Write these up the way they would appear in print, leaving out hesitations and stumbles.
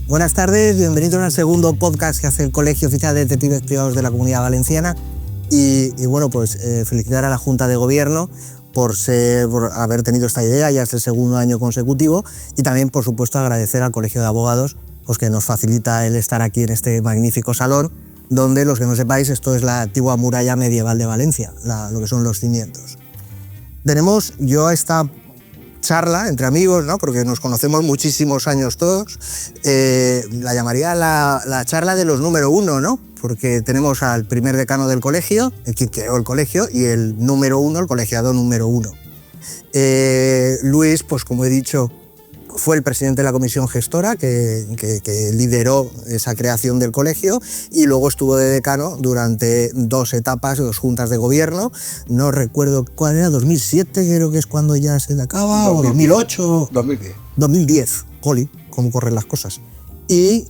Buenas tardes, bienvenidos al segundo podcast que hace el Colegio Oficial de Detectives Privados de la Comunidad Valenciana. Y bueno, pues felicitar a la Junta de Gobierno por haber tenido esta idea, ya es el segundo año consecutivo, y también, por supuesto, agradecer al Colegio de Abogados pues, que nos facilita el estar aquí en este magnífico salón, donde, los que no sepáis, esto es la antigua muralla medieval de Valencia, lo que son los cimientos. Tenemos yo esta charla entre amigos, ¿no? Porque nos conocemos muchísimos años todos, la llamaría la charla de los número uno, ¿no? Porque tenemos al primer decano del colegio, el que creó el colegio, y el número uno, el colegiado número uno. Luis, pues como he dicho, fue el presidente de la comisión gestora que lideró esa creación del colegio, y luego estuvo de decano durante dos etapas, dos juntas de gobierno. No recuerdo cuál era, 2007 creo que es cuando ya se acaba, 2010. O 2008. 2010, jolín, cómo corren las cosas. Y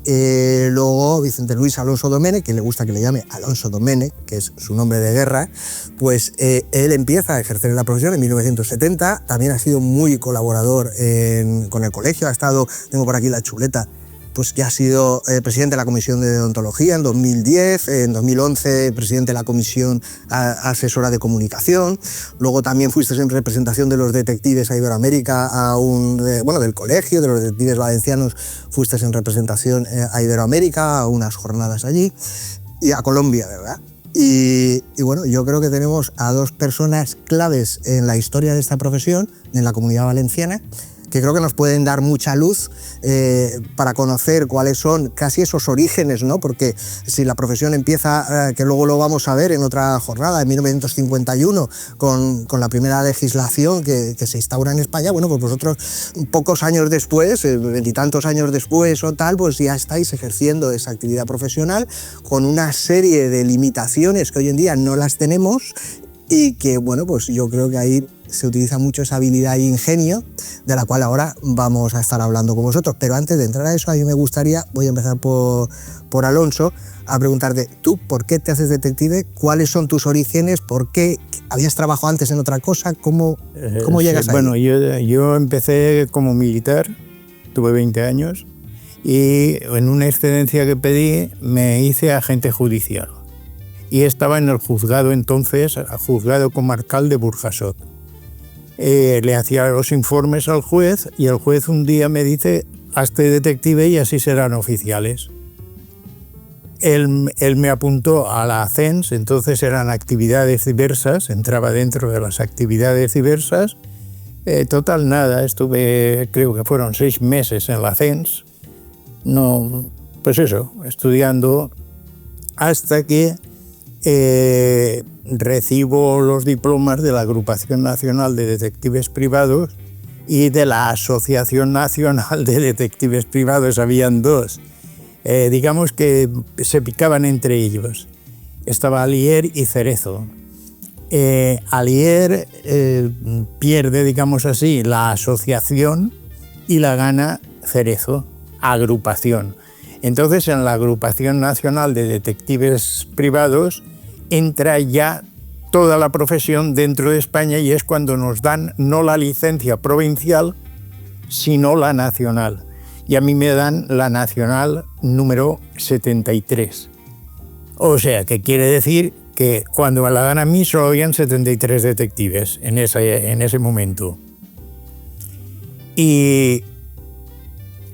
luego Vicente Luis Alonso Domènech, que le gusta que le llame Alonso Domènech, que es su nombre de guerra, pues él empieza a ejercer la profesión en 1970, también ha sido muy colaborador con el colegio, tengo por aquí la chuleta, pues ya ha sido presidente de la Comisión de Deontología en 2010, en 2011 presidente de la Comisión Asesora de Comunicación, luego también fuiste en representación de los detectives a Iberoamérica, del colegio, de los detectives valencianos, fuiste en representación a Iberoamérica, a unas jornadas allí, y a Colombia, ¿verdad? Y bueno, yo creo que tenemos a dos personas claves en la historia de esta profesión, en la Comunidad Valenciana, que creo que nos pueden dar mucha luz para conocer cuáles son casi esos orígenes, ¿no? Porque si la profesión empieza, que luego lo vamos a ver en otra jornada, en 1951, con la primera legislación que se instaura en España, bueno, pues vosotros pocos años después, veintitantos años después o tal, pues ya estáis ejerciendo esa actividad profesional con una serie de limitaciones que hoy en día no las tenemos, y que, bueno, pues yo creo que ahí se utiliza mucho esa habilidad e ingenio, de la cual ahora vamos a estar hablando con vosotros. Pero antes de entrar a eso, a mí me gustaría, voy a empezar por Alonso, a preguntarte, ¿tú por qué te haces detective? ¿Cuáles son tus orígenes? ¿Por qué? ¿Habías trabajado antes en otra cosa? ¿Cómo llegas ahí? Bueno, yo empecé como militar, tuve 20 años, y en una excedencia que pedí me hice agente judicial. Y estaba en el juzgado entonces, juzgado comarcal de Burjasot. Le hacía los informes al juez, y el juez un día me dice, hazte detective y así serán oficiales. Él me apuntó a la CENS, entonces eran actividades diversas, entraba dentro de las actividades diversas. Total, nada, estuve, creo que fueron 6 meses en la CENS, estudiando, hasta que recibo los diplomas de la Agrupación Nacional de Detectives Privados y de la Asociación Nacional de Detectives Privados. Habían dos. Digamos que se picaban entre ellos. Estaba Alier y Cerezo. Alier pierde, digamos así, la asociación y la gana Cerezo, agrupación. Entonces, en la Agrupación Nacional de Detectives Privados entra ya toda la profesión dentro de España, y es cuando nos dan no la licencia provincial, sino la nacional. Y a mí me dan la nacional número 73. O sea, que quiere decir que cuando me la dan a mí solo habían 73 detectives en ese momento. Y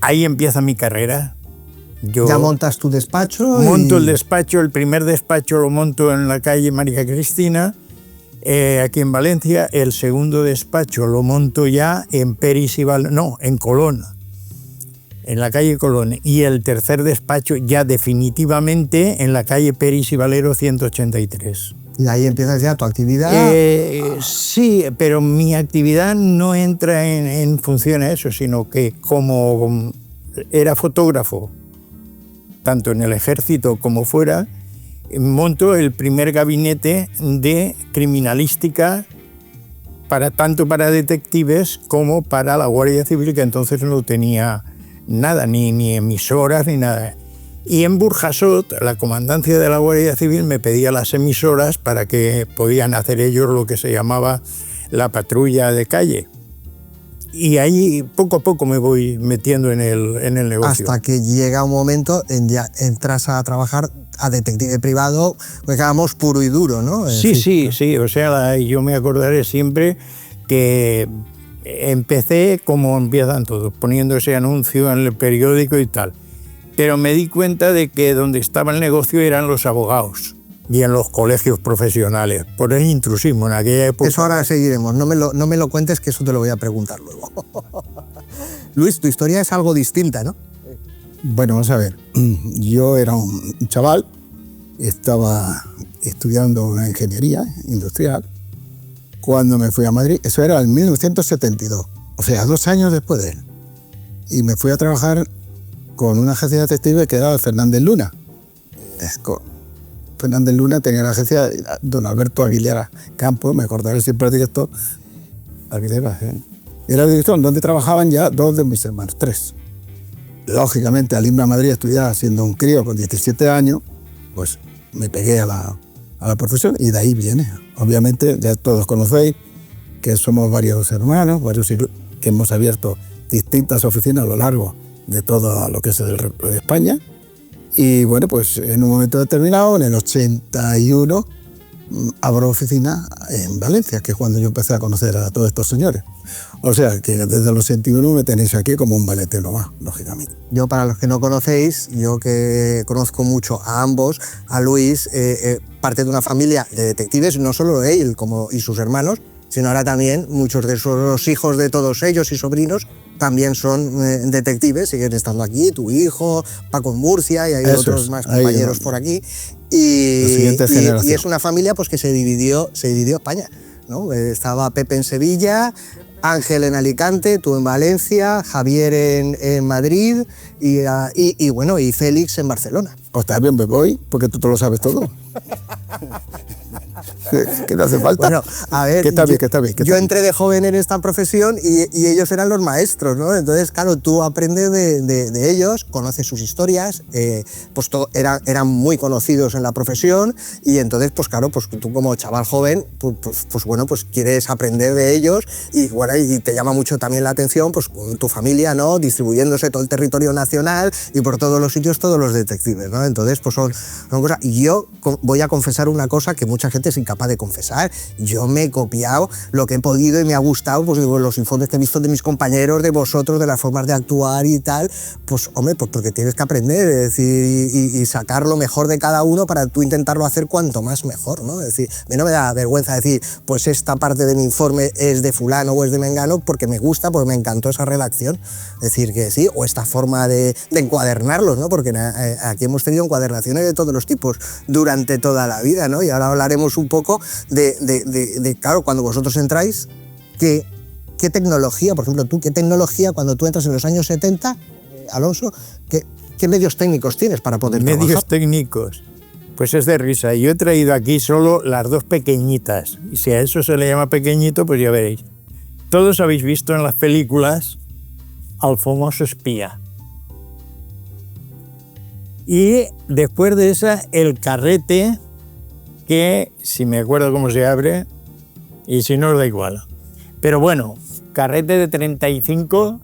ahí empieza mi carrera. Ya montas tu despacho. Monto el despacho, el primer despacho lo monto en la calle María Cristina, aquí en Valencia. El segundo despacho lo monto ya en en Colón, en la calle Colón. Y el tercer despacho ya definitivamente en la calle Peris y Valero 183. Y ahí empiezas ya tu actividad. Sí, pero mi actividad no entra en función a eso, sino que como era fotógrafo, tanto en el ejército como fuera, monto el primer gabinete de criminalística tanto para detectives como para la Guardia Civil, que entonces no tenía nada, ni emisoras ni nada. Y en Burjasot, la comandancia de la Guardia Civil me pedía las emisoras para que podían hacer ellos lo que se llamaba la patrulla de calle. Y ahí poco a poco me voy metiendo en el negocio. Hasta que llega un momento en ya entras a trabajar a detective privado, pues digamos puro y duro, ¿no? Sí. O sea, yo me acordaré siempre que empecé como empiezan todos, poniendo ese anuncio en el periódico y tal. Pero me di cuenta de que donde estaba el negocio eran los abogados y en los colegios profesionales, por el intrusismo en aquella época. Eso ahora seguiremos, no me lo cuentes, que eso te lo voy a preguntar luego. Luis, tu historia es algo distinta, ¿no? Bueno, vamos a ver, yo era un chaval, estaba estudiando una ingeniería industrial cuando me fui a Madrid, eso era en 1972, o sea, 2 años después de él, y me fui a trabajar con una agencia de detectives que era Fernández Luna. Fernández Luna tenía la agencia de don Alberto Aguilera Campos, me acordaré siempre el director. Aguilera, era el director donde trabajaban ya 2 de mis hermanos, 3. Lógicamente, al irme a Madrid a estudiar siendo un crío con 17 años, pues me pegué a la profesión y de ahí viene. Obviamente, ya todos conocéis que somos varios hermanos, que hemos abierto distintas oficinas a lo largo de todo lo que es España. Y bueno, pues en un momento determinado, en el 81, abro oficina en Valencia, que es cuando yo empecé a conocer a todos estos señores. O sea, que desde el 81 me tenéis aquí como un valetero más, lógicamente. Yo, para los que no conocéis, yo que conozco mucho a ambos, a Luis, parte de una familia de detectives, no solo él y sus hermanos, sino ahora también muchos de los hijos de todos ellos y sobrinos también son detectives, siguen estando aquí, tu hijo, Paco en Murcia, y hay otros más compañeros por aquí. Y es una familia pues que se dividió España, ¿no? Estaba Pepe en Sevilla, Ángel en Alicante, tú en Valencia, Javier en Madrid y bueno, y Félix en Barcelona. Pues también me voy, porque tú te lo sabes todo. ¿Qué no hace falta? Bueno, a ver, que está bien. Yo entré de joven en esta profesión y ellos eran los maestros, ¿no? Entonces, claro, tú aprendes de ellos, conoces sus historias, pues eran muy conocidos en la profesión y entonces, pues claro, pues tú como chaval joven, pues bueno, pues quieres aprender de ellos y bueno, y te llama mucho también la atención, pues tu familia, ¿no? Distribuyéndose todo el territorio nacional y por todos los sitios todos los detectives, ¿no? Entonces, pues son cosas. Y yo voy a confesar una cosa que mucha gente es incapaz de confesar. Yo me he copiado lo que he podido y me ha gustado, pues los informes que he visto de mis compañeros, de vosotros, de las formas de actuar y tal, pues hombre, pues porque tienes que aprender, es decir, y sacar lo mejor de cada uno para tú intentarlo hacer cuanto más mejor, ¿no? Es decir, a mí no me da vergüenza decir, pues esta parte de mi informe es de fulano o es de mengano porque me gusta, porque me encantó esa redacción, es decir, que sí, o esta forma de encuadernarlos, ¿no? Porque aquí hemos tenido encuadernaciones de todos los tipos durante toda la vida, ¿no? Y ahora hablaremos un poco de claro, cuando vosotros entráis, ¿qué tecnología, por ejemplo, qué tecnología cuando tú entras en los años 70, Alonso, qué medios técnicos tienes para poder trabajar? Medios técnicos, pues es de risa. Yo he traído aquí solo las 2 pequeñitas, y si a eso se le llama pequeñito, pues ya veréis. Todos habéis visto en las películas al famoso espía. Y después de esa, el carrete, que si me acuerdo cómo se abre, y si no, os da igual. Pero bueno, carrete de 35,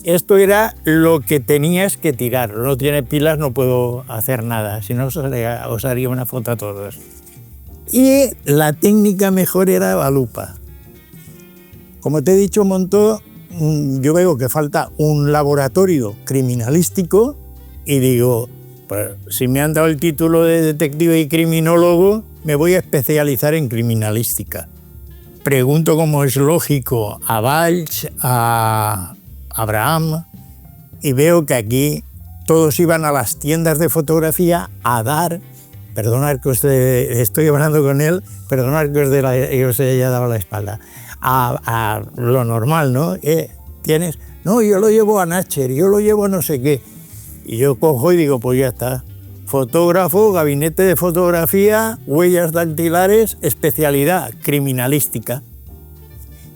esto era lo que tenías que tirar. No tiene pilas, no puedo hacer nada, si no os haría una foto a todos. Y la técnica mejor era la lupa. Como te he dicho, yo veo que falta un laboratorio criminalístico y digo, pues, si me han dado el título de detective y criminólogo, me voy a especializar en criminalística. Pregunto, como es lógico, a Valls, a Abraham, y veo que aquí todos iban a las tiendas de fotografía a dar, perdonad que estoy hablando con él, perdonad que os haya dado la espalda, a lo normal, ¿no? ¿Tienes? No, yo lo llevo a Natcher, yo lo llevo a no sé qué. Y yo cojo y digo, pues ya está. Fotógrafo, gabinete de fotografía, huellas dactilares, especialidad criminalística.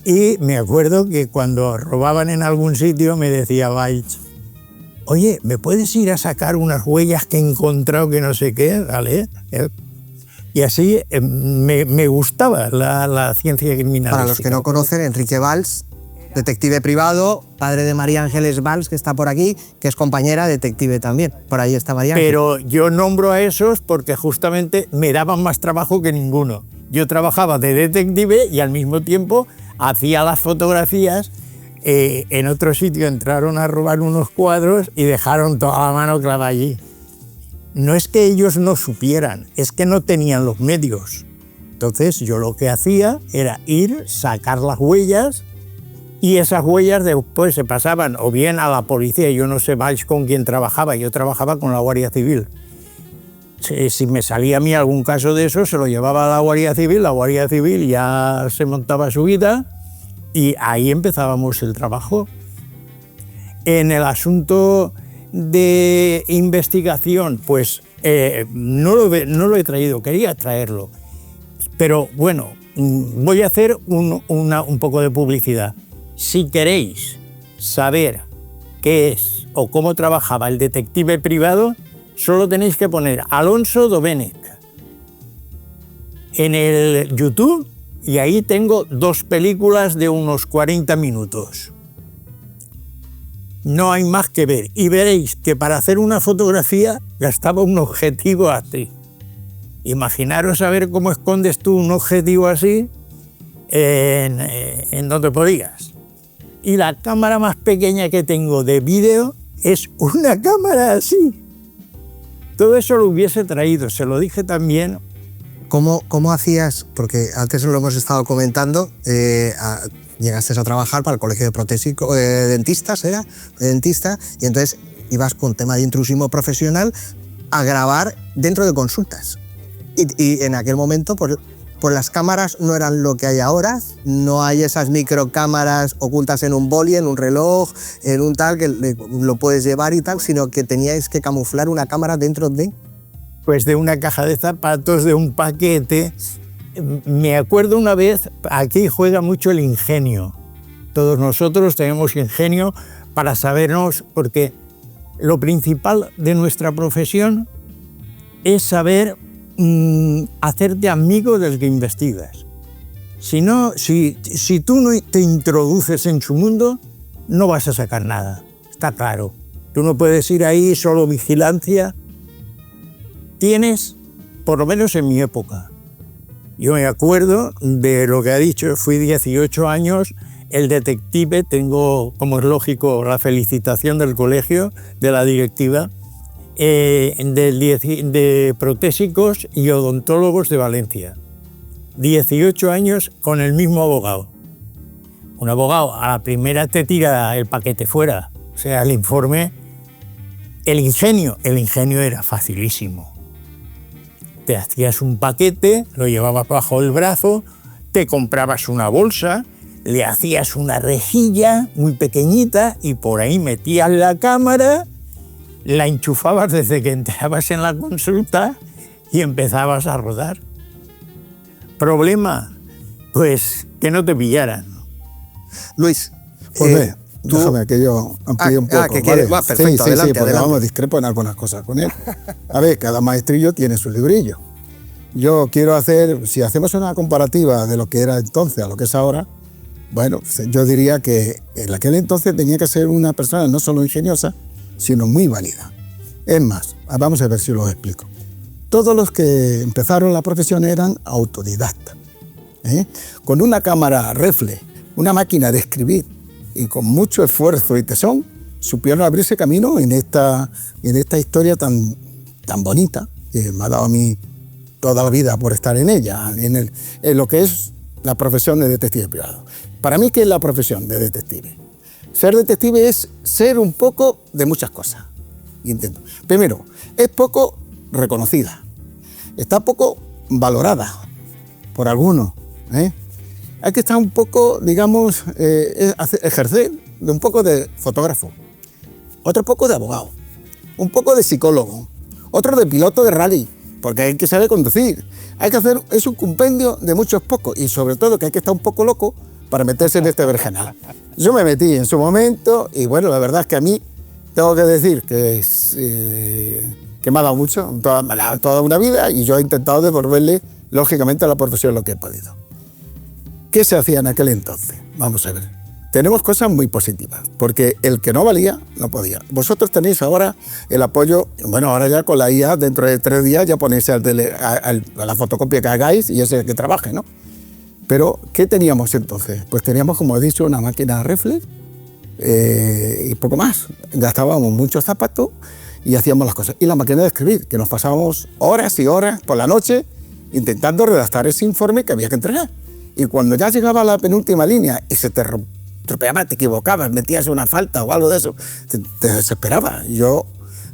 Y me acuerdo que cuando robaban en algún sitio me decía Valls, oye, ¿me puedes ir a sacar unas huellas que he encontrado que no sé qué? ¿Vale? Y así me gustaba la ciencia criminalística. Para los que no conocen, Enrique Valls detective privado, padre de María Ángeles Valls, que está por aquí, que es compañera detective también. Por ahí está María Ángeles. Pero yo nombro a esos porque justamente me daban más trabajo que ninguno. Yo trabajaba de detective y al mismo tiempo hacía las fotografías. En otro sitio entraron a robar unos cuadros y dejaron toda la mano clavada allí. No es que ellos no supieran, es que no tenían los medios. Entonces yo lo que hacía era ir, sacar las huellas, y esas huellas después se pasaban o bien a la policía. Yo no sé más con quién trabajaba, yo trabajaba con la Guardia Civil. Si me salía a mí algún caso de eso, se lo llevaba a la Guardia Civil ya se montaba su vida y ahí empezábamos el trabajo. En el asunto de investigación, pues no lo he traído, quería traerlo. Pero bueno, voy a hacer un poco de publicidad. Si queréis saber qué es o cómo trabajaba el detective privado, solo tenéis que poner Alonso Domenech en el YouTube y ahí tengo 2 películas de unos 40 minutos. No hay más que ver y veréis que para hacer una fotografía gastaba un objetivo así. Imaginaros a ver cómo escondes tú un objetivo así en donde podías. Y la cámara más pequeña que tengo de vídeo es una cámara así. Todo eso lo hubiese traído, se lo dije también. ¿Cómo hacías? Porque antes lo hemos estado comentando, llegaste a trabajar para el colegio de dentistas, ¿era? De dentista, y entonces ibas con tema de intrusismo profesional a grabar dentro de consultas. Y en aquel momento, pues las cámaras no eran lo que hay ahora, no hay esas microcámaras ocultas en un boli, en un reloj, en un tal, que lo puedes llevar y tal, sino que teníais que camuflar una cámara dentro de... Pues de una caja de zapatos, de un paquete. Me acuerdo una vez, aquí juega mucho el ingenio. Todos nosotros tenemos ingenio para sabernos, porque lo principal de nuestra profesión es saber hacerte amigo del que investigas. Si tú no te introduces en su mundo, no vas a sacar nada, está claro. Tú no puedes ir ahí solo vigilancia. Tienes, por lo menos en mi época, yo me acuerdo de lo que ha dicho, fui 18 años, el detective, tengo, como es lógico, la felicitación del colegio, de la directiva, de protésicos y odontólogos de Valencia. 18 años con el mismo abogado. Un abogado a la primera te tira el paquete fuera, o sea, el informe. El ingenio era facilísimo. Te hacías un paquete, lo llevabas bajo el brazo, te comprabas una bolsa, le hacías una rejilla muy pequeñita y por ahí metías la cámara, la enchufabas desde que entrabas en la consulta y empezabas a rodar. ¿Problema? Pues que no te pillaran. Luis, pues déjame que yo amplíe un poco. ¿vale? Perfecto, adelante, porque adelante. vamos, discrepo en algunas cosas con él. A ver, cada maestrillo tiene su librillo. Yo quiero hacer, si hacemos una comparativa de lo que era entonces a lo que es ahora, bueno, yo diría que en aquel entonces tenía que ser una persona no solo ingeniosa, sino muy válida. Es más, vamos a ver si lo explico. Todos los que empezaron la profesión eran autodidactas. Con una cámara reflex, una máquina de escribir y con mucho esfuerzo y tesón, supieron abrirse camino en esta historia tan bonita que me ha dado a mí toda la vida por estar en ella, en lo que es la profesión de detective privado. Para mí, ¿qué es la profesión de detective? Ser detective es ser un poco de muchas cosas. Intento. Primero, es poco reconocida, está poco valorada por algunos. Hay que estar un poco, digamos, ejercer de un poco de fotógrafo, otro poco de abogado, un poco de psicólogo, otro de piloto de rally, porque hay que saber conducir. Hay que hacer, es un compendio de muchos pocos y sobre todo que hay que estar un poco loco para meterse en este vergenal. Yo me metí en su momento y bueno, la verdad es que a mí tengo que decir que me ha dado mucho, toda una vida, y yo he intentado devolverle lógicamente a la profesión lo que he podido. ¿Qué se hacía en aquel entonces? Vamos a ver. tenemos cosas muy positivas, porque el que no valía, no podía. Vosotros tenéis ahora el apoyo, bueno, ahora ya con la IA, dentro de 3 días ya ponéis a la fotocopia que hagáis y ese que trabaje, ¿no? Pero, ¿qué teníamos entonces? Pues teníamos, como he dicho, una máquina reflex y poco más. Gastábamos muchos zapatos y hacíamos las cosas. Y la máquina de escribir, que nos pasábamos horas y horas por la noche intentando redactar ese informe que había que entregar. Y cuando ya llegaba a la penúltima línea y se te tropeaba, te equivocabas, metías una falta o algo de eso, te desesperaba. Yo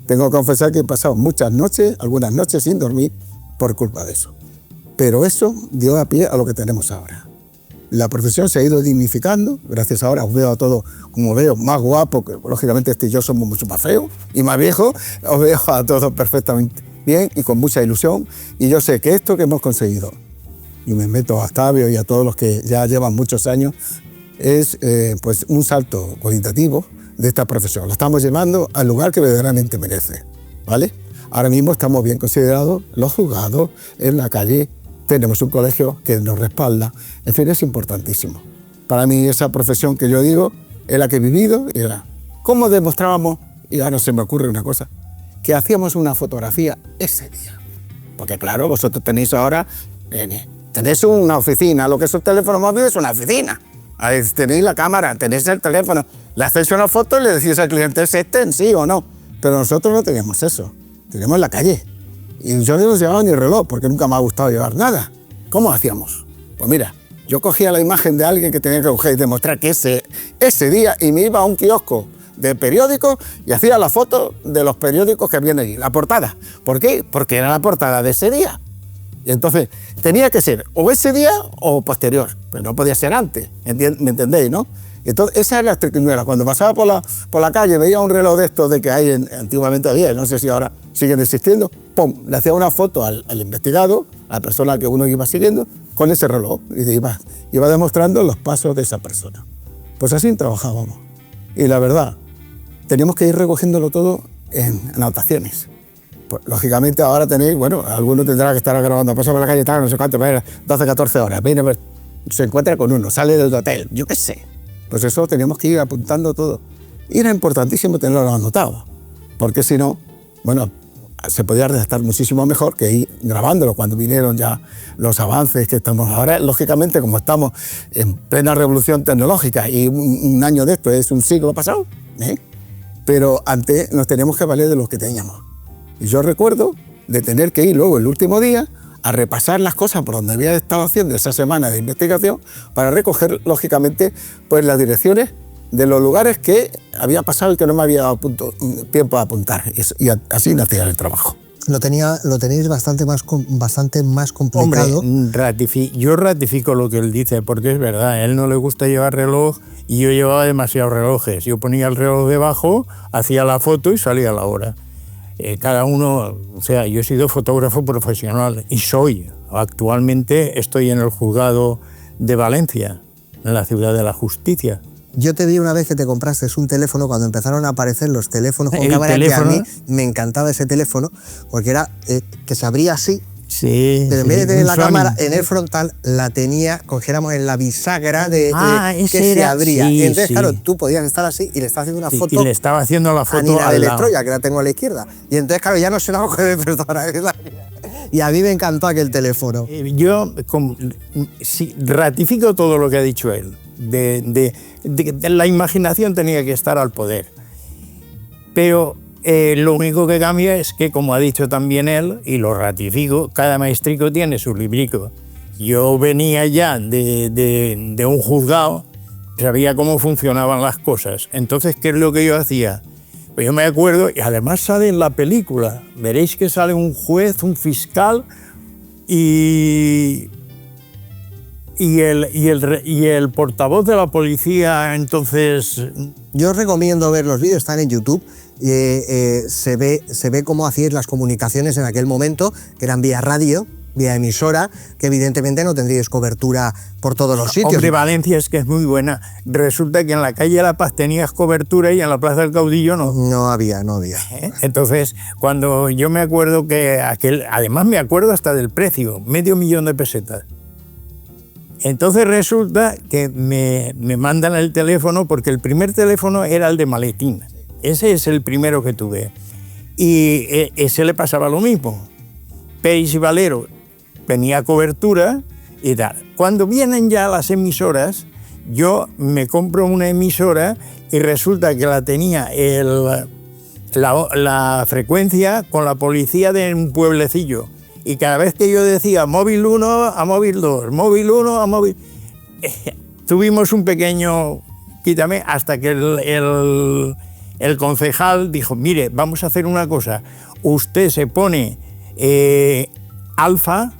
tengo que confesar que he pasado muchas noches, algunas noches sin dormir por culpa de eso. Pero eso dio a pie a lo que tenemos ahora. La profesión se ha ido dignificando, gracias ahora os veo a todos, como veo, más guapos, que lógicamente este y yo somos mucho más feos y más viejos, os veo a todos perfectamente bien y con mucha ilusión, y yo sé que esto que hemos conseguido, y me meto a Octavio y a todos los que ya llevan muchos años, es pues un salto cualitativo de esta profesión. La estamos llevando al lugar que verdaderamente merece, ¿vale? Ahora mismo estamos bien considerados, los juzgados, en la calle, tenemos un colegio que nos respalda, en fin, es importantísimo. Para mí esa profesión que yo digo es la que he vivido, era cómo demostrábamos, y ahora se me ocurre una cosa, que hacíamos una fotografía ese día. Porque claro, vosotros tenéis ahora, tenéis una oficina, lo que es un teléfono móvil es una oficina. Ahí tenéis la cámara, tenéis el teléfono, le hacéis una foto y le decís al cliente, ¿es este en sí o no? Pero nosotros no teníamos eso, teníamos la calle. Y yo no llevaba ni reloj, porque nunca me ha gustado llevar nada. ¿Cómo hacíamos? Pues mira, yo cogía la imagen de alguien que tenía que coger y demostrar que ese día, y me iba a un kiosco de periódicos y hacía la foto de los periódicos que habían allí, la portada. ¿Por qué? Porque era la portada de ese día. Y entonces tenía que ser o ese día o posterior, pero no podía ser antes, ¿me entendéis, no? Entonces esa era la triquiñuela. Cuando pasaba por la calle veía un reloj de estos de que hay antiguamente había, no sé si ahora siguen existiendo, ¡pum!, le hacía una foto al investigado, a la persona que uno iba siguiendo, con ese reloj, y iba demostrando los pasos de esa persona. Pues así trabajábamos. Y la verdad, teníamos que ir recogiéndolo todo en anotaciones. Pues, lógicamente ahora tenéis, bueno, alguno tendrá que estar grabando, pasa por la calle, no sé cuánto, 12, 14 horas, viene, se encuentra con uno, sale del hotel, yo qué sé. Pues eso teníamos que ir apuntando todo. Y era importantísimo tenerlo anotado, porque si no, bueno, se podía redactar muchísimo mejor que ir grabándolo cuando vinieron ya los avances que estamos ahora. Lógicamente, como estamos en plena revolución tecnológica y un año de esto es un siglo pasado, pero antes nos teníamos que valer de los que teníamos. Y yo recuerdo de tener que ir luego el último día a repasar las cosas por donde había estado haciendo esa semana de investigación para recoger, lógicamente, pues las direcciones de los lugares que había pasado y que no me había dado tiempo a apuntar. Y así nacía el trabajo. Lo tenéis bastante más complicado. Hombre, yo ratifico lo que él dice, porque es verdad, a él no le gusta llevar reloj y yo llevaba demasiados relojes. Yo ponía el reloj debajo, hacía la foto y salía la hora. Cada uno, o sea, yo he sido fotógrafo profesional y actualmente estoy en el juzgado de Valencia, en la ciudad de la justicia. Yo te vi una vez que te compraste un teléfono cuando empezaron a aparecer los teléfonos con cámara, que a mí me encantaba ese teléfono, porque era que se abría así, sí, pero en vez de tener la cámara en el frontal, la cogiéramos en la bisagra que se abría. Sí, entonces, claro, tú podías estar así y le estabas haciendo una foto. Y le estaba haciendo la foto a Nina de al lado. Troya, que la tengo a la izquierda. Y entonces, claro, ya no se la coge de persona. Y a mí me encantó aquel teléfono. Yo ratifico todo lo que ha dicho él. De la imaginación tenía que estar al poder. Pero lo único que cambia es que, como ha dicho también él, y lo ratifico, cada maestrico tiene su librico. Yo venía ya de un juzgado, sabía cómo funcionaban las cosas. Entonces, ¿qué es lo que yo hacía? Pues yo me acuerdo, y además sale en la película, veréis que sale un juez, un fiscal y el portavoz de la policía. Entonces, yo os recomiendo ver los vídeos, están en YouTube. Se ve cómo hacíais las comunicaciones en aquel momento, que eran vía radio, vía emisora, que evidentemente no tendríais cobertura por todos los sitios. Hombre, Valencia es que es muy buena. Resulta que en la calle La Paz tenías cobertura y en la Plaza del Caudillo no. No había. Entonces, cuando yo me acuerdo que además me acuerdo hasta del precio, 500.000 de pesetas. Entonces resulta que me mandan el teléfono, porque el primer teléfono era el de maletín. Ese es el primero que tuve. Y ese le pasaba lo mismo. Peris y Valero tenía cobertura y tal. Cuando vienen ya las emisoras, yo me compro una emisora y resulta que la tenía la frecuencia con la policía de un pueblecillo. Y cada vez que yo decía móvil 1 a móvil 2, móvil 1 a móvil... tuvimos un pequeño quítame hasta que el concejal dijo, mire, vamos a hacer una cosa, usted se pone alfa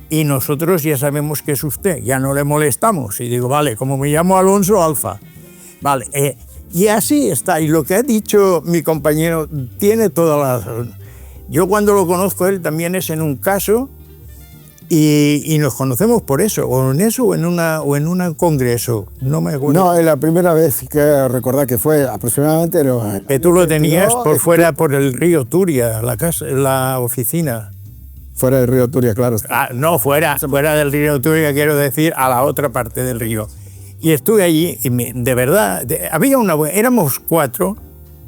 y nosotros ya sabemos que es usted, ya no le molestamos. Y digo, vale, como me llamo Alonso, alfa. Vale, y así está. Y lo que ha dicho mi compañero tiene toda la razón. Yo cuando lo conozco él también es en un caso y nos conocemos por eso, o en un congreso, no me acuerdo. No, es la primera vez que recordar que fue aproximadamente... Que tú lo tenías por fuera, por el río Turia, la oficina. Fuera del río Turia, claro. No, fuera del río Turia, quiero decir, a la otra parte del río. Y estuve allí y de verdad, éramos 4,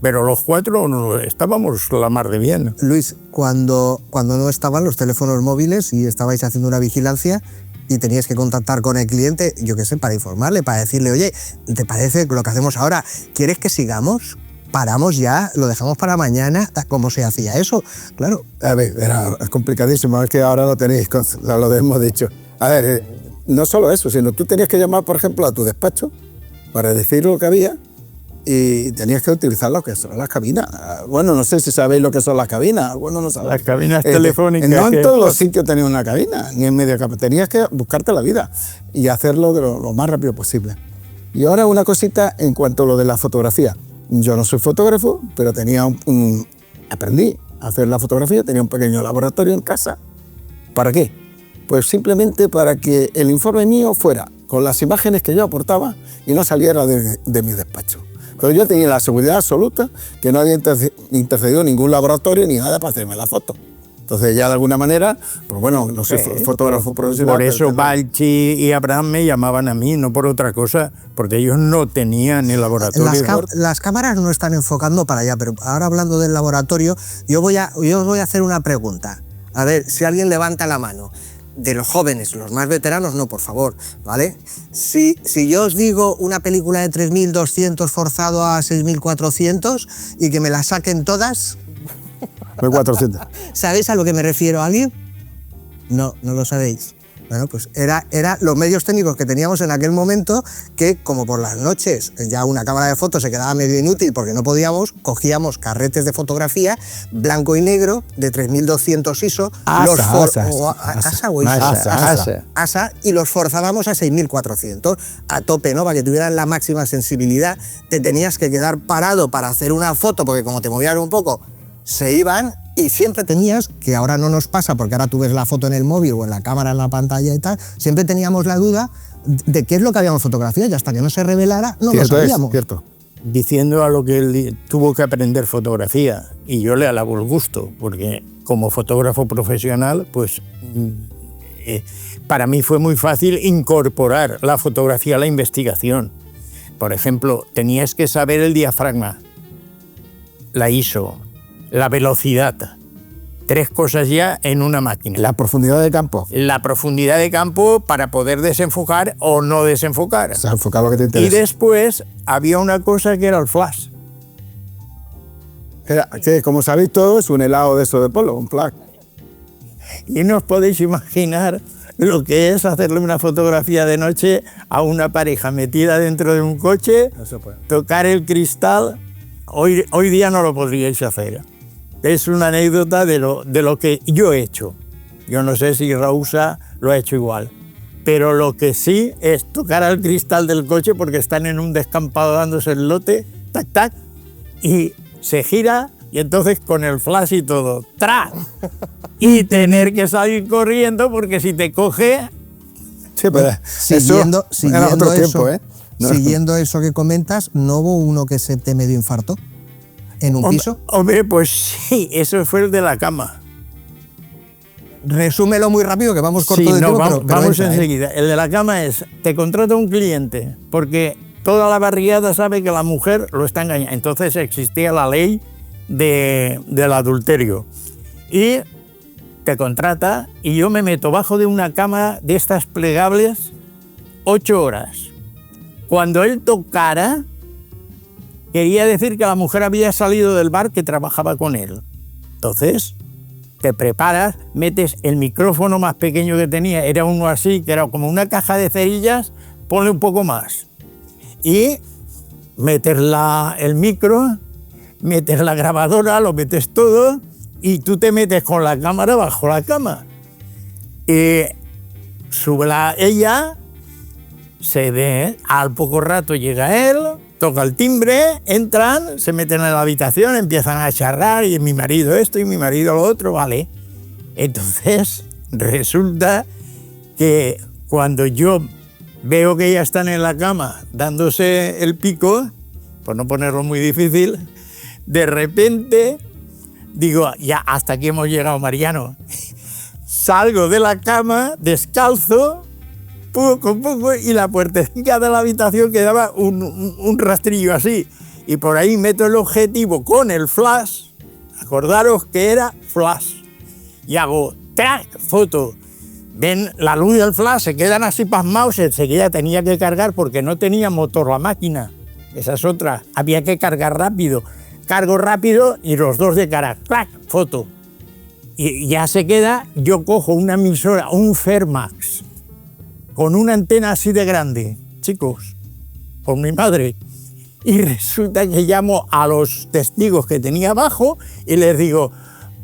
pero los 4 estábamos la mar de bien. Luis, cuando no estaban los teléfonos móviles y estabais haciendo una vigilancia y teníais que contactar con el cliente, yo qué sé, para informarle, para decirle, oye, ¿te parece lo que hacemos ahora? ¿Quieres que sigamos? Paramos ya, lo dejamos para mañana. ¿Cómo se hacía eso? Claro. A ver, era complicadísimo, es que ahora lo tenéis, lo hemos dicho. A ver, no solo eso, sino tú tenías que llamar, por ejemplo, a tu despacho para decir lo que había y tenías que utilizar lo que son las cabinas. Bueno, no sé si sabéis lo que son las cabinas, bueno, no sabéis. Las cabinas telefónicas. No en todos los sitios tenías una cabina, ni en medio campo. Tenías que buscarte la vida y hacerlo lo más rápido posible. Y ahora una cosita en cuanto a lo de la fotografía. Yo no soy fotógrafo, pero aprendí a hacer la fotografía, tenía un pequeño laboratorio en casa. ¿Para qué? Pues simplemente para que el informe mío fuera con las imágenes que yo aportaba y no saliera de mi despacho. Pero yo tenía la seguridad absoluta que no había intercedido ningún laboratorio ni nada para hacerme la foto. Entonces ya de alguna manera, pues bueno, no soy fotógrafo profesional. Por eso Balchi y Abraham me llamaban a mí, no por otra cosa, porque ellos no tenían el laboratorio. Las cámaras no están enfocando para allá, pero ahora hablando del laboratorio, yo os voy a hacer una pregunta. A ver, si alguien levanta la mano. De los jóvenes, los más veteranos, no, por favor, ¿vale? Si yo os digo una película de 3.200 forzado a 6.400 y que me la saquen todas... 400. ¿Sabéis a lo que me refiero, alguien? No lo sabéis. Bueno, pues era los medios técnicos que teníamos en aquel momento que, como por las noches ya una cámara de fotos se quedaba medio inútil porque no podíamos, cogíamos carretes de fotografía blanco y negro de 3200 ISO, ASA, y los forzábamos a 6400 a tope, ¿no? Para que tuvieran la máxima sensibilidad. Te tenías que quedar parado para hacer una foto porque como te movías un poco se iban. Y siempre tenías, que ahora no nos pasa porque ahora tú ves la foto en el móvil o en la cámara en la pantalla y tal, siempre teníamos la duda de qué es lo que habíamos fotografiado y hasta que no se revelara no lo sabíamos. Cierto. Diciendo a lo que él tuvo que aprender fotografía y yo le alabo el gusto porque como fotógrafo profesional pues para mí fue muy fácil incorporar la fotografía a la investigación. Por ejemplo, tenías que saber el diafragma, la ISO, la velocidad, 3 cosas ya en una máquina. La profundidad de campo. La profundidad de campo para poder desenfocar o no desenfocar. O sea, enfocar lo que te interesa. Y después había una cosa que era el flash. Que como sabéis todos, es un helado de eso de polo, un flash. Y no os podéis imaginar lo que es hacerle una fotografía de noche a una pareja metida dentro de un coche, tocar el cristal. Hoy día no lo podríais hacer. Es una anécdota de lo que yo he hecho. Yo no sé si Rausa lo ha hecho igual. Pero lo que sí es tocar al cristal del coche porque están en un descampado dándose el lote, tac, tac, y se gira y entonces con el flash y todo, ¡tra! Y tener que salir corriendo porque si te coge... Sí, pero siguiendo era otro eso, tiempo, ¿eh? No. Siguiendo eso que comentas, ¿no hubo uno que se te medio infartó en un piso? Hombre, pues sí, eso fue el de la cama. Resúmelo muy rápido, que vamos corto Sí, de no, tiempo, vamos, pero vamos entra, enseguida. El de la cama es, te contrata un cliente, porque toda la barriada sabe que la mujer lo está engañando. Entonces existía la ley del adulterio. Y te contrata y yo me meto bajo de una cama de estas plegables 8 horas. Cuando él tocara, quería decir que la mujer había salido del bar que trabajaba con él. Entonces, te preparas, metes el micrófono más pequeño que tenía, era uno así, que era como una caja de cerillas, ponle un poco más. Y metes el micro, metes la grabadora, lo metes todo, y tú te metes con la cámara bajo la cama. Y sube ella, se ve, al poco rato llega él, toca el timbre, entran, se meten en la habitación, empiezan a charlar, y mi marido esto y mi marido lo otro, vale. Entonces resulta que cuando yo veo que ya están en la cama dándose el pico, por no ponerlo muy difícil, de repente digo, ya hasta aquí hemos llegado, Mariano. Salgo de la cama descalzo, poco a poco, y la puertecilla de la habitación quedaba un rastrillo así. Y por ahí meto el objetivo con el flash, acordaros que era flash, y hago ¡trac! Foto. Ven la luz del flash, se quedan así pasmados, enseguida tenía que cargar porque no tenía motor la máquina. Esa es otra, había que cargar rápido. Cargo rápido y los dos de cara, ¡clac! Foto. Y ya se queda, yo cojo una emisora, un Fermax, con una antena así de grande, chicos, con mi madre. Y resulta que llamo a los testigos que tenía abajo y les digo,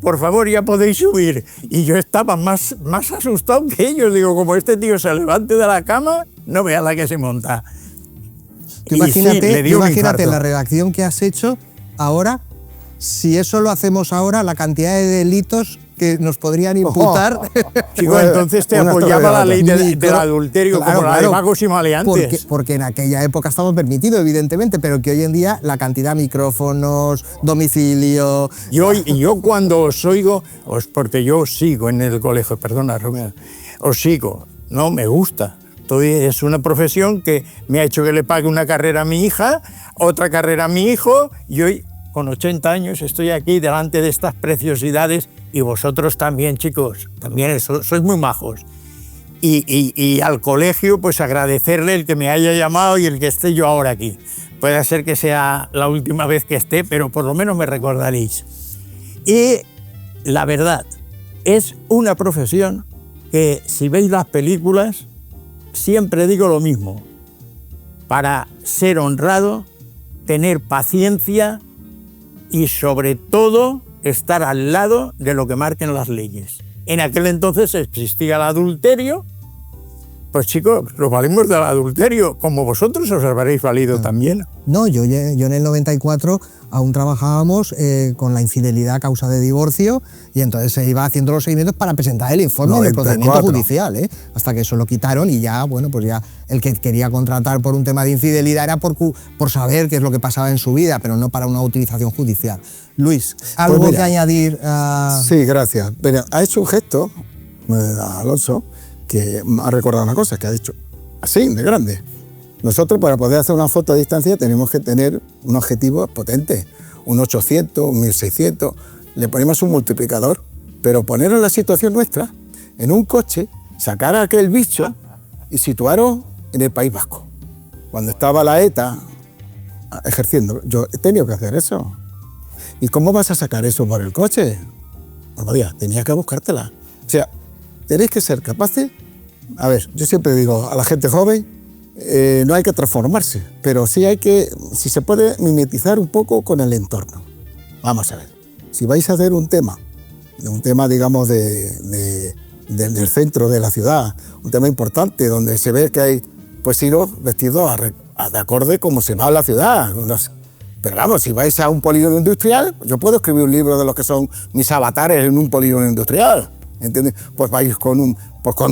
por favor, ya podéis subir. Y yo estaba más asustado que ellos. Digo, como este tío se levante de la cama, no vea la que se monta. Imagínate la redacción que has hecho ahora, si eso lo hacemos ahora, la cantidad de delitos que nos podrían imputar. Chico, entonces te apoyaba la ley del adulterio, claro, como la de magos y maleantes. Porque en aquella época estaba permitido, evidentemente, pero que hoy en día la cantidad de micrófonos, domicilio... Yo cuando os oigo, porque yo os sigo en el colegio, perdona, Romeo, os sigo, no me gusta. Es una profesión que me ha hecho que le pague una carrera a mi hija, otra carrera a mi hijo, y hoy, con 80 años, estoy aquí delante de estas preciosidades, y vosotros también, chicos, también sois muy majos. Y al colegio, pues agradecerle el que me haya llamado y el que esté yo ahora aquí. Puede ser que sea la última vez que esté, pero por lo menos me recordaréis. Y la verdad, es una profesión que, si veis las películas, siempre digo lo mismo. Para ser honrado, tener paciencia y, sobre todo, estar al lado de lo que marquen las leyes. En aquel entonces existía el adulterio, pues chicos, nos valimos del adulterio, como vosotros os habréis valido también. No, yo en el 94 aún trabajábamos con la infidelidad a causa de divorcio, y entonces se iba haciendo los seguimientos para presentar el informe del procedimiento judicial, hasta que eso lo quitaron, y ya, bueno, pues ya el que quería contratar por un tema de infidelidad era por saber qué es lo que pasaba en su vida, pero no para una utilización judicial. Luis, ¿algo pues mira, que añadir? Sí, gracias. Mira, ha hecho un gesto, Alonso, que me ha recordado una cosa, que ha dicho así, de grande. Nosotros, para poder hacer una foto a distancia, tenemos que tener un objetivo potente, un 800, un 1600, le ponemos un multiplicador, pero poneros en la situación nuestra, en un coche, sacar a aquel bicho y situaros en el País Vasco. Cuando estaba la ETA ejerciendo, yo he tenido que hacer eso. ¿Y cómo vas a sacar eso por el coche? No podía, tenías que buscártela. O sea, tenéis que ser capaces. A ver, yo siempre digo a la gente joven, no hay que transformarse, pero sí hay que, si se puede, mimetizar un poco con el entorno. Vamos a ver, si vais a hacer un tema digamos, del centro de la ciudad, un tema importante, donde se ve que hay, pues iros vestidos de acorde como se va a la ciudad. No sé. Pero vamos, si vais a un polígono industrial, yo puedo escribir un libro de lo que son mis avatares en un polígono industrial. ¿Entiendes? Pues vais con un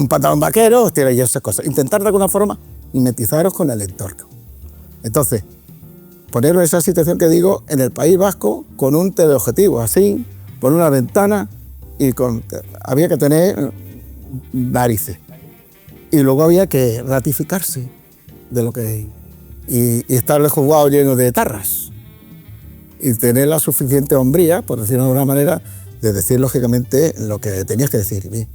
pantalón vaquero, os tiráis esas cosas. Intentar de alguna forma mimetizaros con el entorno. Entonces, poneros esa situación que digo en el País Vasco con un teleobjetivo, así, por una ventana, y había que tener narices. Y luego había que ratificarse de lo que... Y estar el juzgado lleno de tarras. Y tener la suficiente hombría, por decirlo de alguna manera, de decir lógicamente lo que tenías que decir. Bien.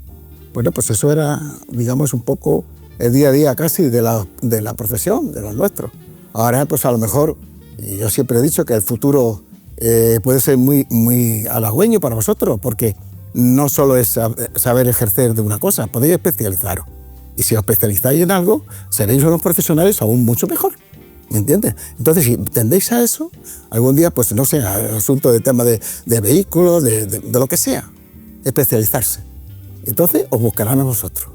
Bueno, pues eso era, digamos, un poco el día a día casi de la profesión, de los nuestros. Ahora, pues a lo mejor, y yo siempre he dicho que el futuro puede ser muy, muy halagüeño para vosotros, porque no solo es saber ejercer de una cosa, podéis especializaros. Y si os especializáis en algo, seréis unos profesionales aún mucho mejor. ¿Me entiendes? Entonces, si tendéis a eso, algún día, pues no sé, asunto de tema de vehículos, de lo que sea, especializarse. Entonces, os buscarán a vosotros.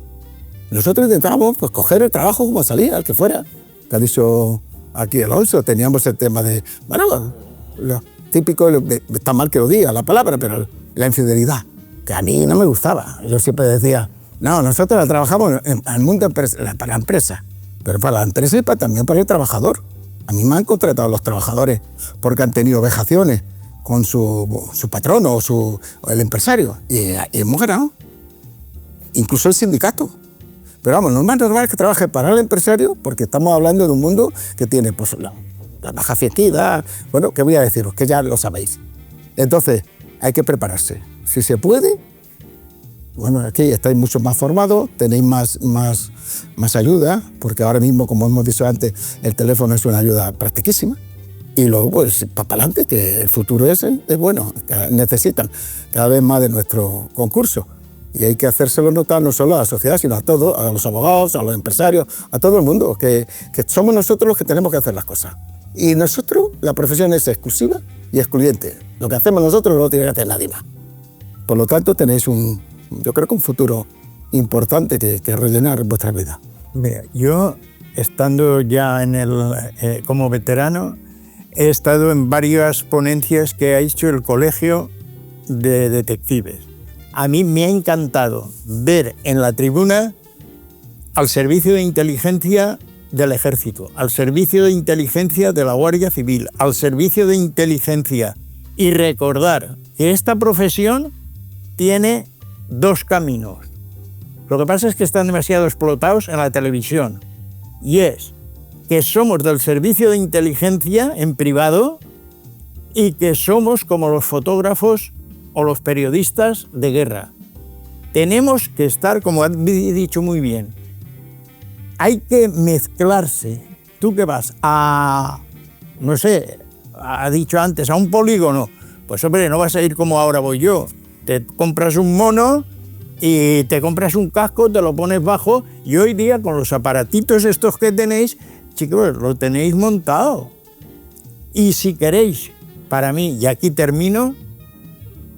Nosotros intentamos pues, coger el trabajo como salía, el que fuera. Que ha dicho aquí Alonso, teníamos el tema de, bueno, lo típico, está mal que lo diga la palabra, pero la infidelidad, que a mí no me gustaba. Yo siempre decía, no, nosotros la trabajamos en el mundo para la empresa. Pero para la empresa y también para el trabajador. A mí me han contratado los trabajadores porque han tenido vejaciones con su patrono o el empresario. Y hemos ganado. Incluso el sindicato. Pero vamos, lo más normal es que trabaje para el empresario porque estamos hablando de un mundo que tiene pues, la baja fiestida. Bueno, ¿qué voy a deciros? Que ya lo sabéis. Entonces, hay que prepararse. Si se puede, bueno, aquí estáis mucho más formados, tenéis más ayuda, porque ahora mismo, como hemos dicho antes, el teléfono es una ayuda practiquísima. Y luego, pues, para adelante, que el futuro es bueno, que necesitan cada vez más de nuestro concurso. Y hay que hacérselo notar no solo a la sociedad, sino a todos, a los abogados, a los empresarios, a todo el mundo, que somos nosotros los que tenemos que hacer las cosas. Y nosotros, la profesión es exclusiva y excluyente. Lo que hacemos nosotros no lo tiene que hacer nadie más. Por lo tanto, tenéis yo creo que un futuro importante que rellenar en vuestra vida. Mira, yo, estando ya como veterano, he estado en varias ponencias que ha hecho el Colegio de Detectives. A mí me ha encantado ver en la tribuna al servicio de inteligencia del Ejército, al servicio de inteligencia de la Guardia Civil, al servicio de inteligencia, y recordar que esta profesión tiene dos caminos. Lo que pasa es que están demasiado explotados en la televisión. Y es que somos del servicio de inteligencia en privado y que somos como los fotógrafos o los periodistas de guerra. Tenemos que estar, como has dicho muy bien, hay que mezclarse. Tú que vas no sé, ha dicho antes, a un polígono, pues hombre, no vas a ir como ahora voy yo. Te compras un mono y te compras un casco, te lo pones bajo y hoy día con los aparatitos estos que tenéis, chicos, lo tenéis montado. Y si queréis, para mí, y aquí termino,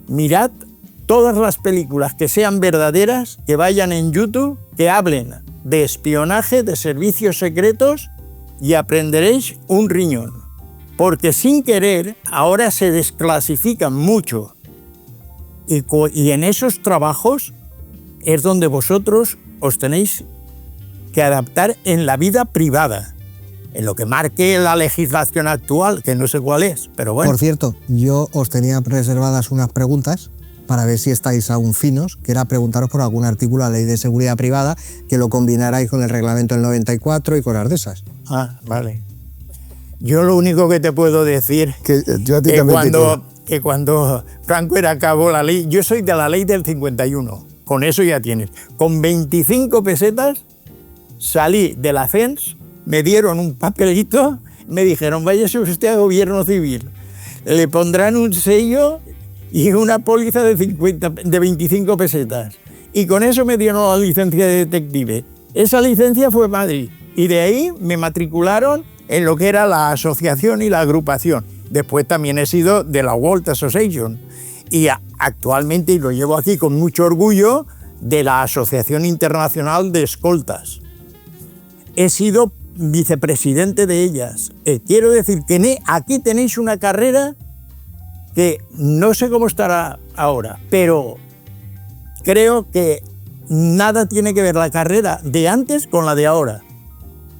mirad todas las películas que sean verdaderas, que vayan en YouTube, que hablen de espionaje, de servicios secretos y aprenderéis un riñón. Porque sin querer, ahora se desclasifican mucho. Y en esos trabajos es donde vosotros os tenéis que adaptar en la vida privada, en lo que marque la legislación actual, que no sé cuál es, pero bueno. Por cierto, yo os tenía reservadas unas preguntas para ver si estáis aún finos, que era preguntaros por algún artículo de la Ley de Seguridad Privada que lo combinarais con el reglamento del 94 y con las de esas. Ah, vale. Yo lo único que te puedo decir que yo a ti que cuando Franco era cabo la ley, yo soy de la ley del 51, con eso ya tienes. Con 25 pesetas salí de la CENS, me dieron un papelito, me dijeron, váyase usted a Gobierno Civil, le pondrán un sello y una póliza de 25 pesetas. Y con eso me dieron la licencia de detective. Esa licencia fue Madrid y de ahí me matricularon en lo que era la asociación y la agrupación. Después también he sido de la World Association y actualmente, y lo llevo aquí con mucho orgullo, de la Asociación Internacional de Escoltas. He sido vicepresidente de ellas. Quiero decir que aquí tenéis una carrera que no sé cómo estará ahora, pero creo que nada tiene que ver la carrera de antes con la de ahora.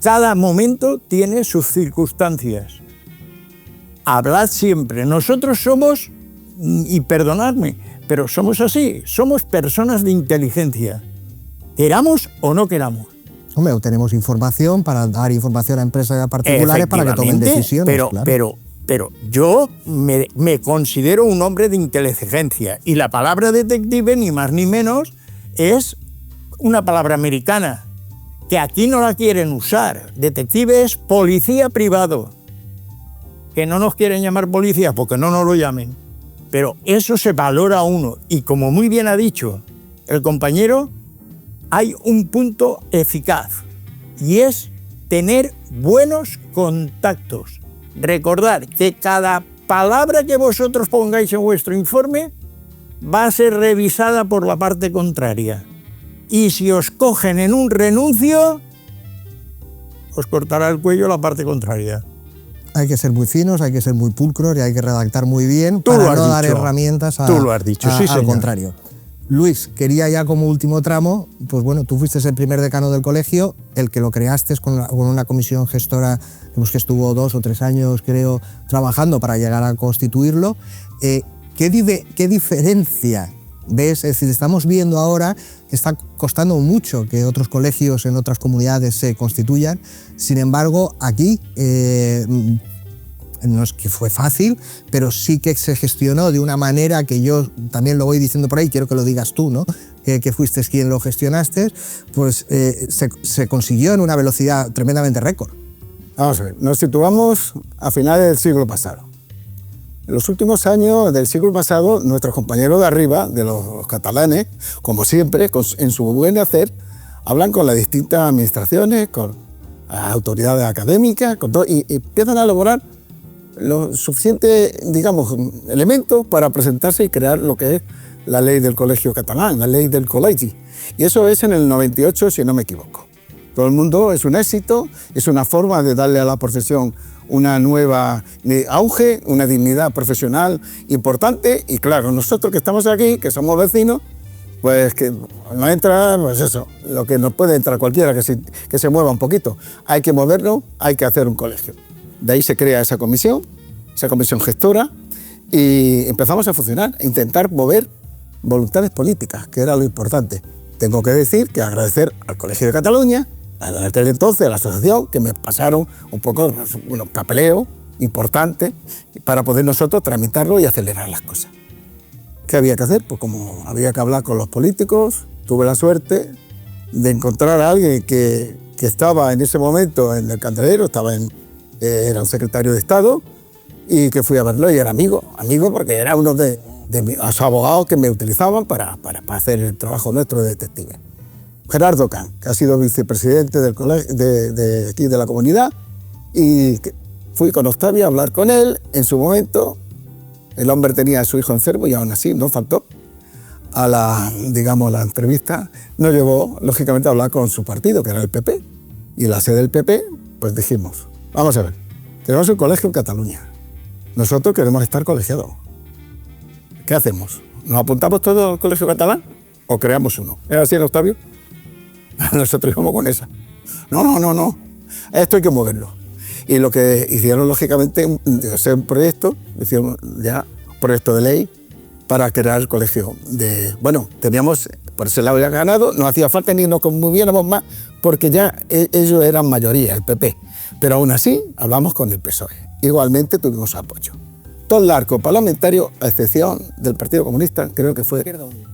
Cada momento tiene sus circunstancias. Hablad siempre. Nosotros somos, y perdonadme, pero somos así, somos personas de inteligencia, queramos o no queramos. Hombre, tenemos información para dar información a empresas y a particulares para que tomen decisiones. Pero yo me considero un hombre de inteligencia, y la palabra detective, ni más ni menos, es una palabra americana, que aquí no la quieren usar. Detective es policía privado, que no nos quieren llamar policía porque no nos lo llamen. Pero eso se valora a uno, y como muy bien ha dicho el compañero, hay un punto eficaz, y es tener buenos contactos. Recordad que cada palabra que vosotros pongáis en vuestro informe va a ser revisada por la parte contraria. Y si os cogen en un renuncio, os cortará el cuello la parte contraria. Hay que ser muy finos, hay que ser muy pulcros y hay que redactar muy bien para no dar herramientas Tú lo has dicho, sí, al señor. contrario. Luis, quería ya como último tramo, pues bueno, tú fuiste el primer decano del colegio, el que lo creaste con una comisión gestora que estuvo 2 o 3 años, creo, trabajando para llegar a constituirlo. ¿Qué diferencia ves? Es decir, estamos viendo ahora que está costando mucho que otros colegios en otras comunidades se constituyan. Sin embargo, aquí no es que fue fácil, pero sí que se gestionó de una manera que yo también lo voy diciendo por ahí, quiero que lo digas tú, ¿no? Que fuiste quien lo gestionaste, pues se consiguió en una velocidad tremendamente récord. Vamos a ver, nos situamos a finales del siglo pasado. En los últimos años del siglo pasado, nuestros compañeros de arriba, de los catalanes, como siempre, en su buen hacer, hablan con las distintas administraciones, con las autoridades académicas, con todo, y empiezan a elaborar los suficientes, digamos, elementos para presentarse y crear lo que es la ley del colegio catalán, la ley del col·legi. Y eso es en el 98, si no me equivoco. Todo el mundo es un éxito, es una forma de darle a la profesión una nueva auge, una dignidad profesional importante, y claro, nosotros que estamos aquí, que somos vecinos, pues que nos entra, pues eso, lo que nos puede entrar cualquiera, que se mueva un poquito. Hay que moverlo, hay que hacer un colegio. De ahí se crea esa comisión gestora, y empezamos a funcionar, a intentar mover voluntades políticas, que era lo importante. Tengo que decir que agradecer al Colegio de Cataluña, desde entonces a la asociación, que me pasaron un poco un papeleo importante para poder nosotros tramitarlo y acelerar las cosas. ¿Qué había que hacer? Pues como había que hablar con los políticos, tuve la suerte de encontrar a alguien que estaba en ese momento en el Candelero, era un secretario de Estado, y que fui a verlo, y era amigo porque era uno de los abogados que me utilizaban para hacer el trabajo nuestro de detective. Gerardo Can, que ha sido vicepresidente del colegio de aquí de la comunidad, y fui con Octavio a hablar con él. En su momento, el hombre tenía a su hijo enfermo y aún así no faltó a la entrevista. Nos llevó, lógicamente, a hablar con su partido, que era el PP. Y en la sede del PP, pues dijimos, vamos a ver, tenemos un colegio en Cataluña. Nosotros queremos estar colegiados. ¿Qué hacemos? ¿Nos apuntamos todos al colegio catalán o creamos uno? ¿Es así, Octavio? Nosotros íbamos con esa. No. Esto hay que moverlo. Y lo que hicieron, lógicamente, un proyecto, hicieron ya un proyecto de ley para crear el colegio. Teníamos, por ese lado ya ganado, no hacía falta ni nos moviéramos más, porque ya ellos eran mayoría, el PP. Pero aún así, hablamos con el PSOE. Igualmente tuvimos apoyo. Todo el arco parlamentario, a excepción del Partido Comunista, creo que fue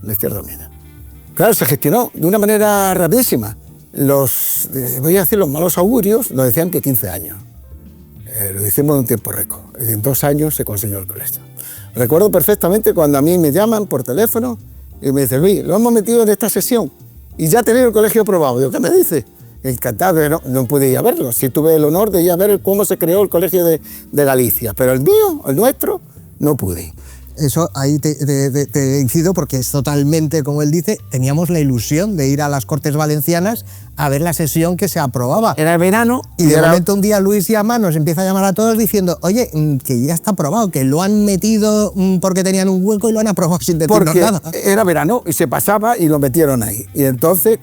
la Izquierda Unida. Claro, se gestionó de una manera rapidísima. Los malos augurios nos decían que 15 años. Lo hicimos en un tiempo récord. En 2 años se consiguió el colegio. Recuerdo perfectamente cuando a mí me llaman por teléfono y me dicen, Luis, lo hemos metido en esta sesión y ya tenéis el colegio aprobado. Digo, ¿qué me dices? Encantado, no pude ir a verlo. Sí tuve el honor de ir a ver cómo se creó el colegio de Galicia, pero el mío, el nuestro, no pude. Eso ahí te incido porque es totalmente, como él dice, teníamos la ilusión de ir a las Cortes Valencianas a ver la sesión que se aprobaba. Era verano. Y de momento un día Luis llama, nos empieza a llamar a todos diciendo, oye, que ya está aprobado, que lo han metido porque tenían un hueco y lo han aprobado sin decirnos nada. Era verano y se pasaba y lo metieron ahí. Y entonces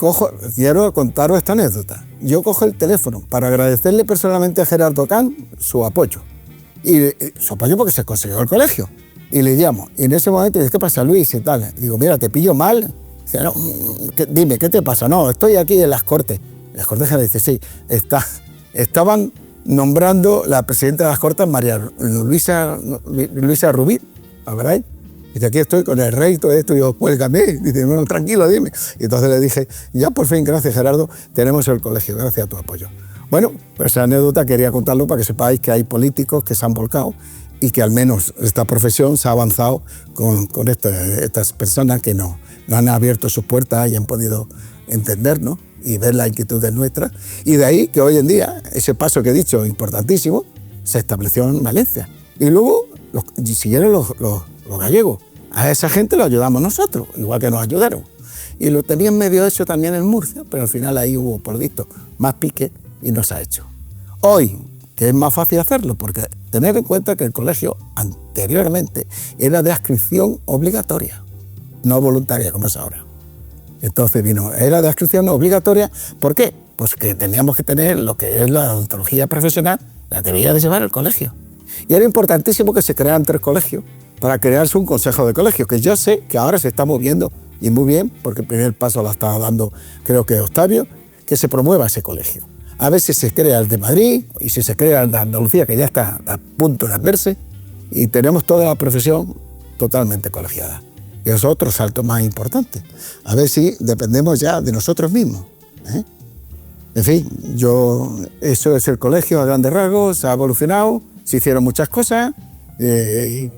quiero contaros esta anécdota. Yo cojo el teléfono para agradecerle personalmente a Gerardo Can su apoyo. Y su apoyo porque se consiguió el colegio. Y le llamo. Y en ese momento dice, ¿qué pasa, Luis? Y tal. Digo, mira, ¿te pillo mal? Dice, no, dime, ¿qué te pasa? No, estoy aquí en las Cortes. Las Cortes, dice, sí, estaban nombrando la presidenta de las Cortes, María Luisa Rubí, ¿verdad? Dice, aquí estoy con el rey y todo esto. Y yo, cuélgame. Dice, bueno, tranquilo, dime. Y entonces le dije, ya por fin, gracias Gerardo, tenemos el colegio, gracias a tu apoyo. Bueno, pues esa anécdota quería contarlo para que sepáis que hay políticos que se han volcado y que al menos esta profesión se ha avanzado con estas personas que nos han abierto sus puertas y han podido entendernos y ver las inquietudes nuestras. Y de ahí que hoy en día, ese paso que he dicho, importantísimo, se estableció en Valencia. Y luego siguieron los gallegos. A esa gente lo ayudamos nosotros, igual que nos ayudaron. Y lo tenían medio hecho también en Murcia, pero al final ahí hubo, por visto, más pique y no se ha hecho. Hoy, que es más fácil hacerlo, porque tener en cuenta que el colegio anteriormente era de adscripción obligatoria, no voluntaria como es ahora. Entonces era de adscripción obligatoria, ¿por qué? Pues que teníamos que tener lo que es la odontología profesional, la debería de llevar el colegio. Y era importantísimo que se crearan 3 colegios para crearse un consejo de colegio, que yo sé que ahora se está moviendo, y muy bien, porque el primer paso lo está dando, creo que Octavio, que se promueva ese colegio. A ver si se crea el de Madrid y si se crea el de Andalucía, que ya está a punto de hacerse, y tenemos toda la profesión totalmente colegiada. Y es otro salto más importante. A ver si dependemos ya de nosotros mismos, ¿eh? En fin, eso es el colegio a grandes rasgos, se ha evolucionado, se hicieron muchas cosas, y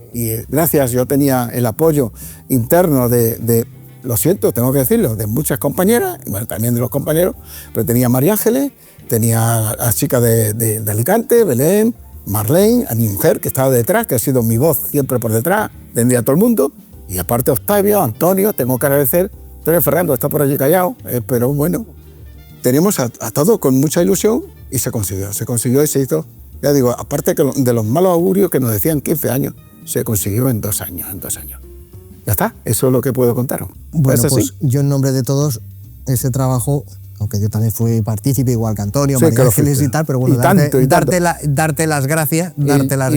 gracias, yo tenía el apoyo interno de lo siento, tengo que decirlo, de muchas compañeras, y bueno, también de los compañeros, pero tenía a María Ángeles, tenía a la chica de Alicante, Belén, Marlene, a mi mujer que estaba detrás, que ha sido mi voz siempre por detrás, tendría a todo el mundo, y aparte Octavio, Antonio, tengo que agradecer, Antonio Fernando está por allí callado, pero bueno, teníamos a todo con mucha ilusión y se consiguió y se hizo, ya digo, aparte que de los malos augurios que nos decían 15 años, se consiguió en 2 años, Ya está, eso es lo que puedo contaros. Bueno, pues yo en nombre de todos, ese trabajo, aunque yo también fui partícipe, igual que Antonio, sí, María Ángeles y tal, pero bueno, darte las gracias, darte las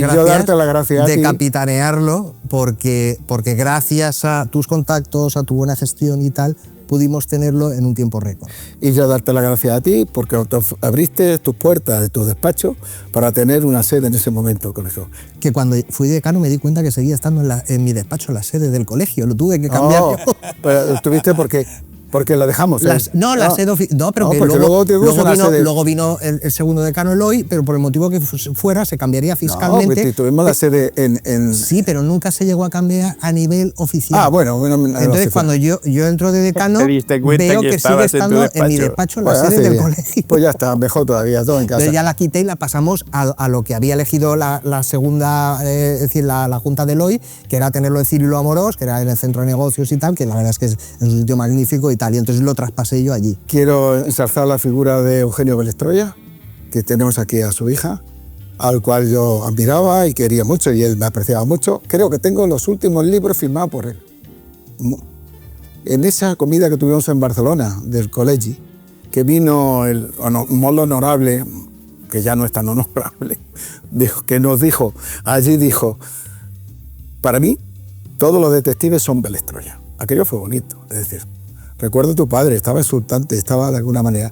gracias de capitanearlo, porque gracias a tus contactos, a tu buena gestión y tal, pudimos tenerlo en un tiempo récord. Y yo darte las gracias a ti, porque abriste tus puertas de tu despacho para tener una sede en ese momento, colegio. Que cuando fui decano me di cuenta que seguía estando en mi despacho la sede del colegio, lo tuve que cambiar. Pero estuviste porque la dejamos. La sede oficial. No, pero que luego vino el segundo decano Eloy, pero por el motivo que fuera se cambiaría fiscalmente. No, tuvimos la sede en... Sí, pero nunca se llegó a cambiar a nivel oficial. Bueno. Entonces, cuando yo entro de decano, veo que sigue estando en mi despacho la sede del colegio. Pues ya está, mejor todavía, todo en casa. Entonces ya la quité y la pasamos a lo que había elegido la segunda, es decir, la Junta de Eloy, que era tenerlo en Cirilo Amorós, que era en el centro de negocios y tal, que la verdad es que es un sitio magnífico y tal, y entonces lo traspasé yo allí. Quiero ensalzar la figura de Eugenio Belestroya, que tenemos aquí a su hija, al cual yo admiraba y quería mucho, y él me apreciaba mucho. Creo que tengo los últimos libros firmados por él. En esa comida que tuvimos en Barcelona, del Col·legi, que vino el molt honorable, que ya no es tan honorable, que nos dijo, allí dijo, para mí, todos los detectives son Belestroya. Aquello fue bonito, es decir, recuerdo a tu padre, estaba exultante, estaba de alguna manera.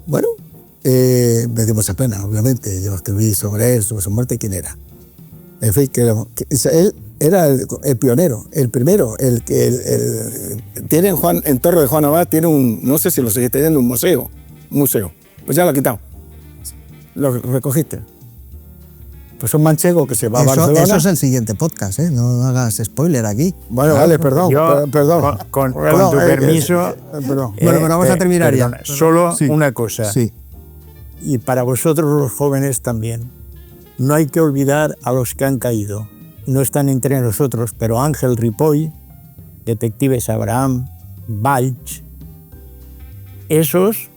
Bueno, me dio mucha pena, obviamente. Yo escribí sobre él, sobre su muerte y quién era. En fin, él era el pionero, el primero, tiene en Torre de Juan Abad, tiene no sé si lo sigue teniendo, un museo. Pues ya lo ha quitado. Lo recogiste. Pues un manchego que se va a Barcelona. Eso es el siguiente podcast, ¿eh? No hagas spoiler aquí. Bueno, vale, perdón. Con tu permiso. Bueno, pero vamos a terminar ya. Solo una cosa. Sí. Y para vosotros los jóvenes también. No hay que olvidar a los que han caído. No están entre nosotros, pero Ángel Ripoll, detectives Abraham, Valls, esos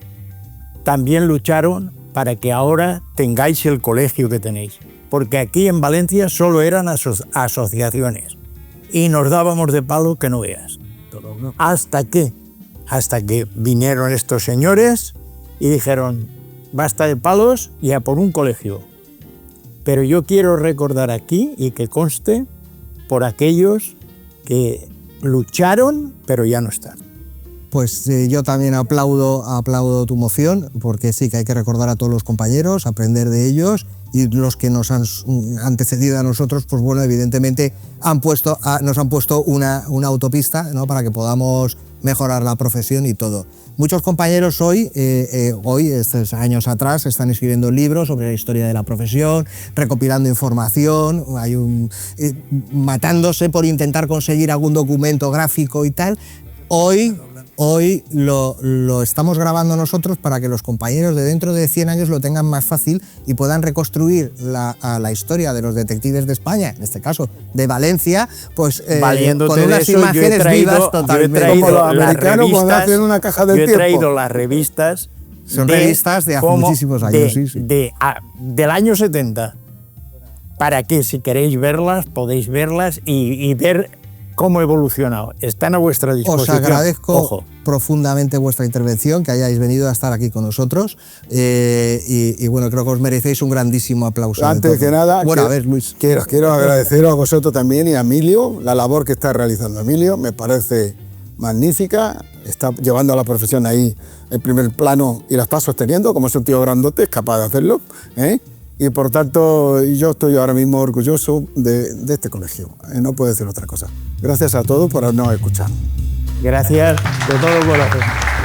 también lucharon para que ahora tengáis el colegio que tenéis. Porque aquí en Valencia solo eran asociaciones y nos dábamos de palo que no veas. ¿Hasta qué? Hasta que vinieron estos señores y dijeron, basta de palos y a por un colegio. Pero yo quiero recordar aquí y que conste por aquellos que lucharon, pero ya no están. Pues yo también aplaudo tu moción, porque sí que hay que recordar a todos los compañeros, aprender de ellos, y los que nos han antecedido a nosotros, pues bueno, evidentemente nos han puesto una autopista, ¿no?, para que podamos mejorar la profesión y todo. Muchos compañeros hoy, estos años atrás, están escribiendo libros sobre la historia de la profesión, recopilando información, matándose por intentar conseguir algún documento gráfico y tal. Hoy lo estamos grabando nosotros para que los compañeros de dentro de 100 años lo tengan más fácil y puedan reconstruir la historia de los detectives de España, en este caso de Valencia, pues con unas imágenes vivas totalmente. Como los americanos cuando hacen una caja del tiempo. Yo he traído las revistas. Son revistas de hace muchísimos años, sí. Del año 70. Para que, si queréis verlas, podéis verlas y ver cómo ha evolucionado. Están a vuestra disposición. Os agradezco profundamente vuestra intervención, que hayáis venido a estar aquí con nosotros, y bueno, creo que os merecéis un grandísimo aplauso. Antes que nada, bueno, a ver, Luis. Quiero agradeceros a vosotros también y a Emilio la labor que está realizando. Emilio me parece magnífica, está llevando a la profesión ahí en primer plano y la está sosteniendo, como es un tío grandote, es capaz de hacerlo, ¿eh? Y por tanto, yo estoy ahora mismo orgulloso de este colegio. No puedo decir otra cosa. Gracias a todos por habernos escuchado. Gracias de todo corazón.